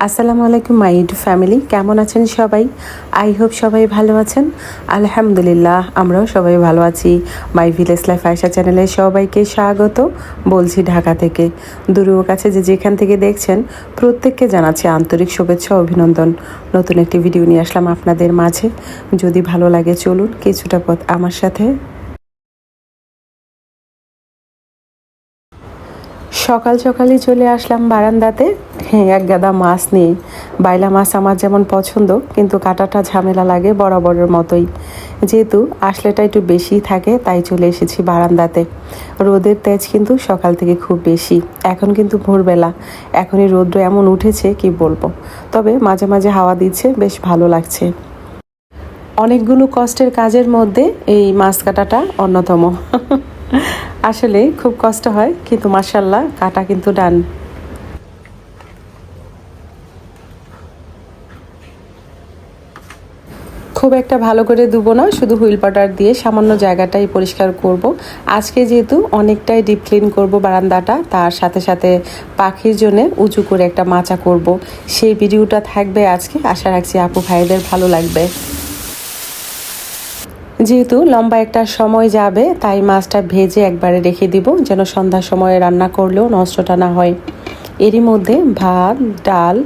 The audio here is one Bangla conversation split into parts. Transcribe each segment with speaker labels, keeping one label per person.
Speaker 1: আসসালামু আলাইকুম মাই ইউটিউব ফ্যামিলি, কেমন আছেন সবাই? আই হোপ সবাই ভালো আছেন। আলহামদুলিল্লাহ, আমরাও সবাই ভালো আছি। মাই ভিলেজ লাইফ আয়শা চ্যানেলে সবাইকে স্বাগত বলছি ঢাকা থেকে। দূরেও কাছে যে যেখান থেকে দেখছেন প্রত্যেককে জানাচ্ছি আন্তরিক শুভেচ্ছা ও অভিনন্দন। নতুন একটি ভিডিও নিয়ে আসলাম আপনাদের মাঝে। যদি ভালো লাগে চলুন কিছুটা পথ আমার সাথে। সকাল সকালই চলে আসলাম বারান্দাতে। এক গাদা মাছ নিয়ে। বাইলা মাছ আমার যেমন পছন্দ, কিন্তু কাটাটা ঝামেলা লাগে বরাবরের মতোই। যেহেতু আসলেটা একটু বেশিই থাকে, তাই চলে এসেছি বারান্দাতে। রোদের তেজ কিন্তু সকাল থেকে খুব বেশি। এখন কিন্তু ভোরবেলা, এখনই রৌদ্র এমন উঠেছে কি বলবো। তবে মাঝে মাঝে হাওয়া দিচ্ছে, বেশ ভালো লাগছে। অনেকগুলো কষ্টের কাজের মধ্যে এই মাছ কাটাটা অন্যতম। আসলে খুব কষ্ট হয়, কিন্তু মাশাল্লাহ কাটা কিন্তু ডান। খুব একটা ভালো করে ধুবো না, শুধু হুইল পাউডার দিয়ে সামান্য জায়গাটাই পরিষ্কার করব। আজকে যেহেতু অনেকটাই ডিপ ক্লিন করব বারান্দাটা, তার সাথে সাথে পাখির জন্য উঁচু করে একটা মাচা করব। সেই ভিডিওটা থাকবে আজকে, আশা রাখছি আপু ভাইদের ভালো লাগবে। যেহেতু লম্বা একটা সময় যাবে, তাই মাছটা ভেজে একবারে রেখে দিব, যেন সন্ধ্যার সময় রান্না করলেও নষ্টটা না হয়। এরই মধ্যে ভাত, ডাল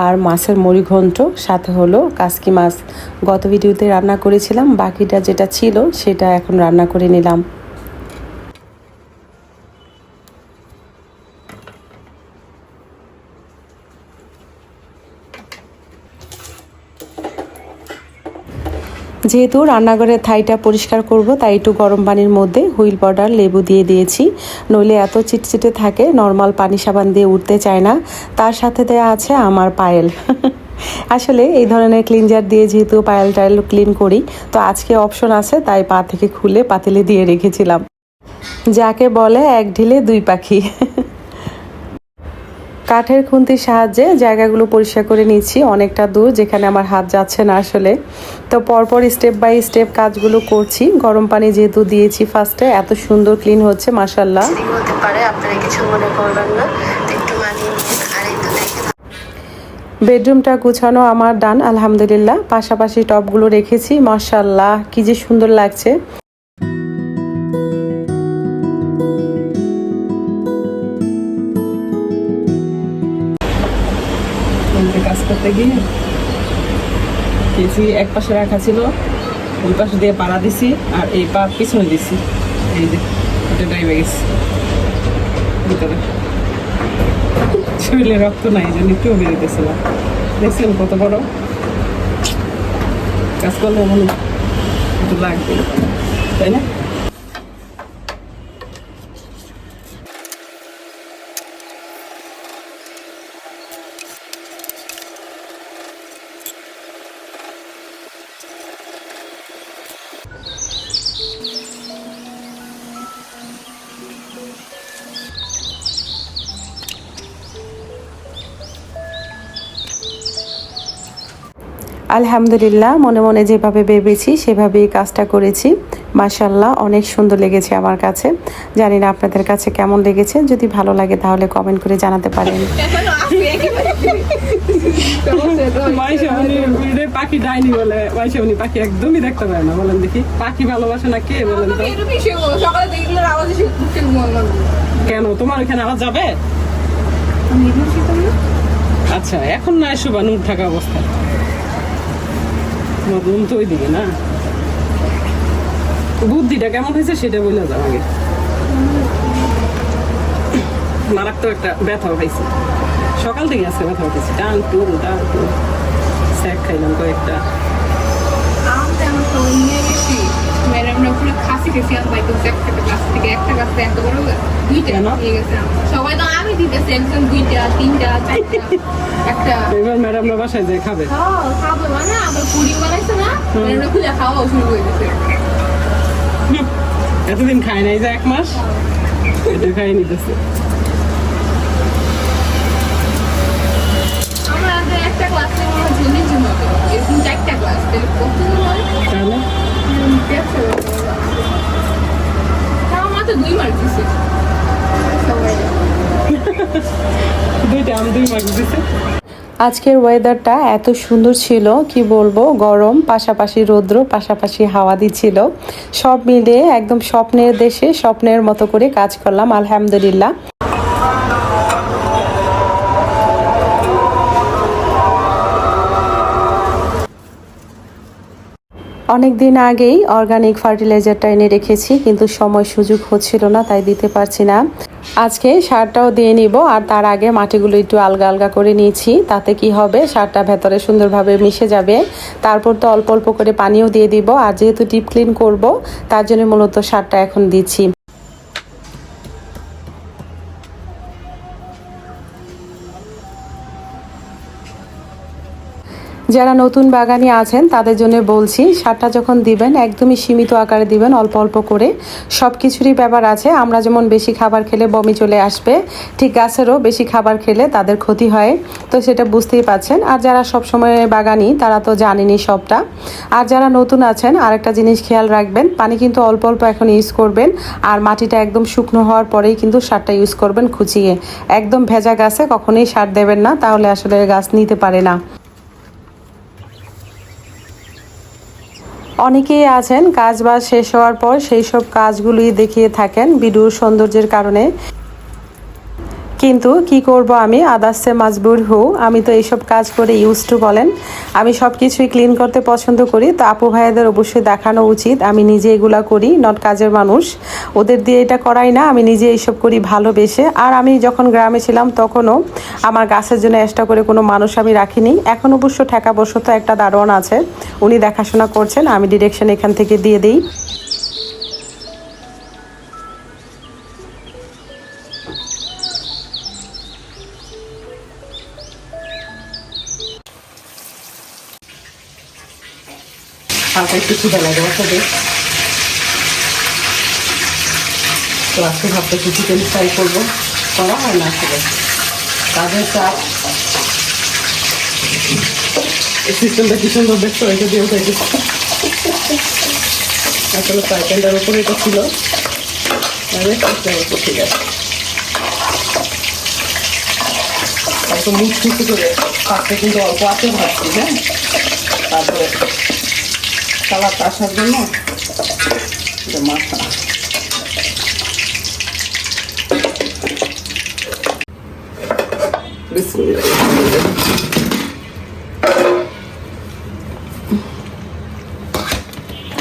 Speaker 1: আর মাছের মুড়ি ঘন্ট, সাথে হলো কাসকি মাছ। গত ভিডিওতে রান্না করেছিলাম, বাকিটা যেটা ছিল সেটা এখন রান্না করে নিলাম। যেহেতু রান্নাঘরের থাইটা পরিষ্কার করব, তাই একটু গরম পানির মধ্যে হুইল পাউডার, লেবু দিয়ে দিয়েছি। নইলে এত চিটচিটে থাকে, নর্মাল পানি সাবান দিয়ে উঠতে চায় না। তার সাথে দেওয়া আছে আমার পায়েল। আসলে এই ধরনের ক্লিনজার দিয়ে যেহেতু পায়েল টায়েল ক্লিন করি, তো আজকে অপশন আছে, তাই পা থেকে খুলে পাতিলে দিয়ে রেখেছিলাম। যাকে বলে এক ঢিলে দুই পাখি। কাঠের খুন্তির সাহায্যে জায়গাগুলো পরিষ্কার করে নিচ্ছি, অনেকটা দূর যেখানে আমার হাত যাচ্ছে না আসলে। তো পরপর স্টেপ বাই স্টেপ কাজগুলো করছি। গরম পানি যেহেতু দিয়েছি ফার্স্টে, এত সুন্দর ক্লিন হচ্ছে মাশাআল্লাহ। হতে পারে, আপনারা কিছু মনে করবেন না, একটু মানিয়ে নিন। আর এই তো দেখেন বেডরুমটা গুছানো আমার ডান আলহামদুলিল্লাহ। পাশাপাশি টপগুলো রেখেছি, মাশাআল্লাহ কি যে সুন্দর লাগছে। কাজ করতে গিয়ে কেসি এক পাশে রাখা ছিল, ওই পাশে দিয়ে পাড়া দিছি, আর এই পা পিছনে দিছি। এই যে এটা ড্রাইভে গেছি ভিতরে, শরীরে রক্ত নাই, এই জন্য একটু বেরোতেছিলাম। দেখছেন কত বড় কাজ করলে এমন একটু লাগবে, তাই না? আলহামদুলিল্লাহ, মনে মনে যেভাবে ভেবেছি সেভাবেই কাজটা করেছি। মাশাআল্লাহ অনেক সুন্দর লেগেছে আমার কাছে। জানি না আপনাদের কাছে কেমন লেগেছে, যদি ভালো লাগে তাহলে কমেন্ট করে জানাতে পারেন। পাখি ডাইনি বলে, পাখি একদমই দেখতে পারে না। বলেন দেখি, পাখি ভালোবাসে না কে বলেন তো? কেন তোমার এখানে আওয়াজ যাবে? আচ্ছা, এখন না এসো বা নূর থাকা অবস্থায়। তোমার রুম তো ওইদিকে না। বুদ্ধিটা কেমন হয়েছে সেটা বলে যাও আগে। মারাত্মক একটা ব্যথা হয়েছে সকাল থেকে, আজকে ব্যথা হয়েছে। টান টুন স্যাক খাইলাম কয়েকটা। এবার ম্যাডামরা বাসায় যায় খাবে, এতদিন খায় নাই, যে 1 মাস এটা খাই নিতেছে। একটা ক্লাসে এরকম 4টা ক্লাস, তাহলে আমার তো 2 মার্ক দিছে সবাই। 2টা আমি 2 মার্ক দিছে। আজকের ওয়েদারটা এত সুন্দর ছিল, কি বলবো, গরম পাশাপাশি রৌদ্র পাশাপাশি হাওয়া দিচ্ছিল, সব মিলিয়ে একদম স্বপ্নের দেশে স্বপ্নের মতো করে কাজ করলাম আলহামদুলিল্লাহ। অনেক দিন আগেই অর্গানিক ফার্টিলাইজারটা এনে রেখেছি, কিন্তু সময় সুযোগ হচ্ছিল না, তাই দিতে পারছি না। আজকে সারটাও দিয়ে নিব, আর তার আগে মাটিগুলো একটু আলগা আলগা করে নিয়েছি। তাতে কি হবে, সারটা ভেতরে সুন্দরভাবে মিশে যাবে। তারপর তো অল্প অল্প করে পানিও দিয়ে দিব, আর যেহেতু ডিপ ক্লিন করব তার জন্য মূলত সারটা এখন দিচ্ছি। যারা নতুন বাগানি আছেন তাদের জন্য বলছি, সারটা যখন দিবেন একদমই সীমিত আকারে দিবেন, অল্প অল্প করে। সব কিছুরই ব্যাপার আছে, আমরা যেমন বেশি খাবার খেলে বমি চলে আসবে, ঠিক গাছেরও বেশি খাবার খেলে তাদের ক্ষতি হয়, তো সেটা বুঝতেই পাচ্ছেন। আর যারা সবসময় বাগানি তারা তো জানেনই সবটা। আর যারা নতুন আছেন আরেকটা জিনিস খেয়াল রাখবেন, পানি কিন্তু অল্প অল্প এখন ইউজ করবেন, আর মাটিটা একদম শুকনো হওয়ার পরেই কিন্তু সারটা ইউজ করবেন খুঁচিয়ে। একদম ভেজা গাছে কখনোই সার দেবেন না, তাহলে আসলে গাছ নিতে পারে না। অনেকেই আছেন কাজ বাজ শেষ হওয়ার পর সেই সব কাজগুলোই দেখিয়ে থাকেন ভিডিওর সৌন্দর্যের কারণে, কিন্তু কি করব, আমি আদাসে মাজবুর আমি তো এইসব কাজ করে ইউজ টু বলেন। আমি সব কিছুই ক্লিন করতে পছন্দ করি, তো আপু ভাইয়াদের অবশ্যই দেখানো উচিত আমি নিজে এগুলা করি, নট কাজের মানুষ। ওদের দিয়ে এটা করাই না, আমি নিজে এইসব করি ভালোবেসে। আর আমি যখন গ্রামে ছিলাম তখনও আমার গাছের জন্য এক্সট্রা করে কোনো মানুষ আমি রাখিনি। এখন অবশ্য ঠেকাবশত একটা দারোয়ান আছে, উনি দেখাশোনা করছেন, আমি ডিরেকশন এখান থেকে দিয়ে দিই। হালকা একটু খিদে লাগে বাচ্চাদের, তো আজকে ভাবতেছি চিকেন ফ্রাই করবো, করা হয় না আসলে, কাজের চাপ। এই সিস্টেমটা কি সুন্দর দেখতে হয়েছে দিয়ে উঠে গেছে, আসলে ফ্রাই প্যানটার উপরে এটা ছিল, ঠিক আছে। অল্প মুখ খুশি করে পাকতে কিন্তু অল্প আছে ভাবছি, হ্যাঁ। তারপরে সালাদ আসার জন্য মাথা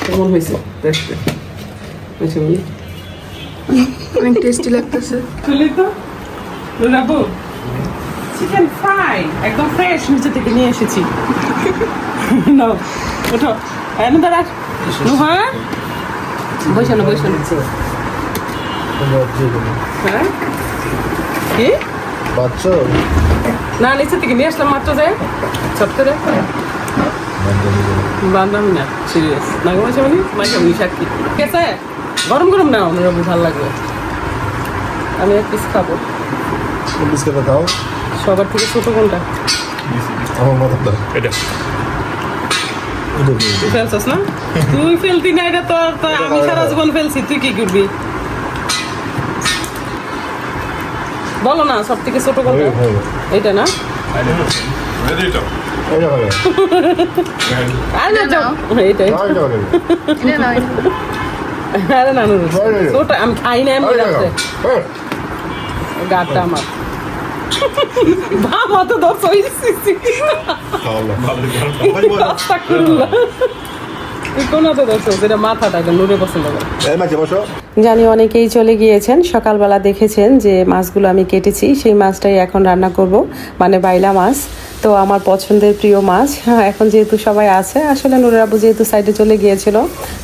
Speaker 1: কেমন হয়েছে দেখতে,
Speaker 2: অনেক টেস্টি লাগতেছে।
Speaker 1: চিকেন ফ্রাই একদম ফ্রেশ নিচে থেকে নিয়ে এসেছি। নাও ওঠো, এনে দাঁড়া, হ্যাঁ বসে না বসে না, হ্যাঁ কি
Speaker 3: বাচ্চা
Speaker 1: না, নিচে থেকে নিয়ে আসলাম মাত্র, যায় ছোট করে বান্ধব না, সিরিয়াস না ঘুমাইছে মানে মাইকে উনি সাক্ষী, ঠিক আছে। গরম গরম না ওনার ভালো লাগবে, আমি এক পিস খাবো।
Speaker 3: বিস্কুট খাও,
Speaker 1: সবার থেকে ছোট কোনটা?
Speaker 3: আমার মাথাটা এটা
Speaker 1: তুই ফেলছিস না, তুই ফেলতি না, এটা তো আমি সারা জীবন ফেলছি, তুই কি করবি বলো না, সব থেকে ছোট কোনটা? এইটা না, এইটাই। আরে না ছোট আমি খাই না, আমি গাটা আমার ভাবা তো দশ হয়েছি, মাথাটা নুরে পছন্দ করে। জানি অনেকেই চলে গিয়েছেন, সকালবেলা দেখেছেন যে মাছগুলো আমি কেটেছি, সেই মাছটাই এখন রান্না করব, মানে বাইলা মাছ। তো আমার পছন্দের প্রিয় মাছ। এখন যেহেতু সবাই আছে, আসলে নুরের আব্বু যেহেতু সাইডে চলে গিয়েছিল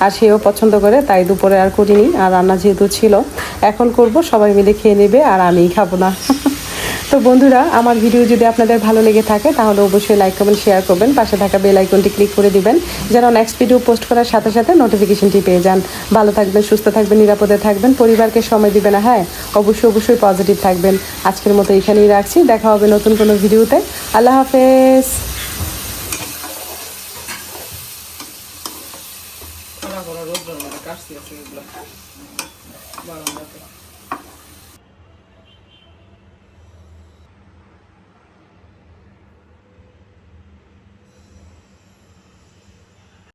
Speaker 1: আর সেও পছন্দ করে, তাই দুপুরে আর করিনি। আর রান্না যেহেতু ছিল, এখন করব, সবাই মিলে খেয়ে নেবে আর আমিই খাবো না। তো বন্ধুরা, আমার ভিডিও যদি আপনাদের ভালো লেগে থাকে তাহলে অবশ্যই লাইক কমেন্ট শেয়ার করবেন, পাশে থাকা বেল আইকনটি ক্লিক করে দিবেন, যেন নেক্সট ভিডিও পোস্ট করার সাথে সাথে নোটিফিকেশনটি পেয়ে যান। ভালো থাকবেন, সুস্থ থাকবেন, নিরাপদে থাকবেন, পরিবারকে সময় দিবেন, হ্যাঁ অবশ্যই পজিটিভ থাকবেন। আজকের মতো এখানেই রাখছি, দেখা হবে নতুন কোনো ভিডিওতে। আল্লাহ হাফেজ।